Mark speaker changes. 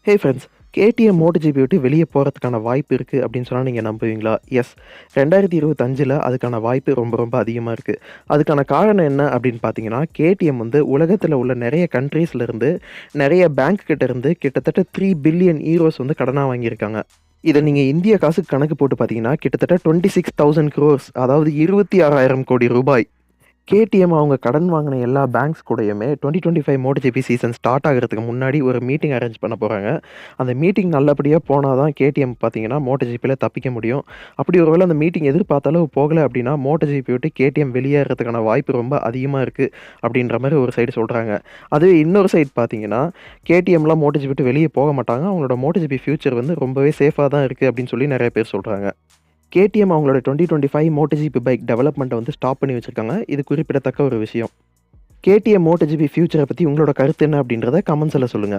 Speaker 1: Hey friends, KTM MotoGP விட்டு வெளிய போறதுக்கான வாய்ப்பு இருக்கு அப்படின்னு சொன்னா நீங்க நம்புவீங்களா? எஸ். 2025ல அதுக்கான வாய்ப்பு ரொம்ப ரொம்ப அதிகமா இருக்கு. அதுக்கான காரணம் என்ன அப்படின்னு பார்த்தீங்கன்னா, KTM வந்து உலகத்துல உள்ள நெறைய கண்ட்ரீஸ்ல இருந்து, நெறைய பேங்க் கிட்ட இருந்து கிட்டத்தட்ட 3 பில்லியன் யூரோஸ் வந்து கடனா வாங்கியிருக்காங்க. இத நீங்க இந்திய காசுக்கு கணக்கு போட்டு பார்த்தீங்கன்னா, கிட்டத்தட்ட 26,000 குரோர்ஸ் அதாவது 26,000 கோடி ரூபாய். KTM அவங்க கடன் வாங்குன எல்லா பேங்க்ஸ் கூடயுமே 2025 MotoGP சீசன் ஸ்டார்ட் ஆகுறதுக்கு முன்னாடி ஒரு மீட்டிங் அரேஞ்ச் பண்ண போறாங்க. அந்த மீட்டிங் நல்லபடியா போனா தான் KTM பார்த்தீங்கன்னா, MotoGPல தப்பிக்க முடியும். அப்படி ஒரு வேள அந்த மீட்டிங் எதிர்பார்த்த அளவு போகல அப்படின்னா, MotoGP விட்டு KTM வெளியேறதுக்கான வாய்ப்பு ரொம்ப அதிகமா இருக்கு அப்படின்ற மாரி ஒரு சைடு சொல்றாங்க. அதுவே இன்னொரு சைடு பார்த்தீங்கன்னா, KTMலாம் MotoGP விட்டு வெளிய போக மாட்டாங்க. அவங்களோட MotoGP ஃபியூச்சர் வந்து ரொம்பவே சேஃபா தான் இருக்கு அப்படின்னு சொல்லி நெறைய பேர் சொல்றாங்க. KTM அவங்களோட 2025 MotoGP பைக் டெவலப்மெண்ட்ட வந்து ஸ்டாப் பண்ணி வச்சிருக்காங்க. இது குறிப்பிடத்தக்க ஒரு விஷயம். KTM MotoGP ஃபியூச்சர பத்தி உங்களோட கருத்து என்ன அப்படின்றத கமெண்ட்ஸ்ல சொல்லுங்க.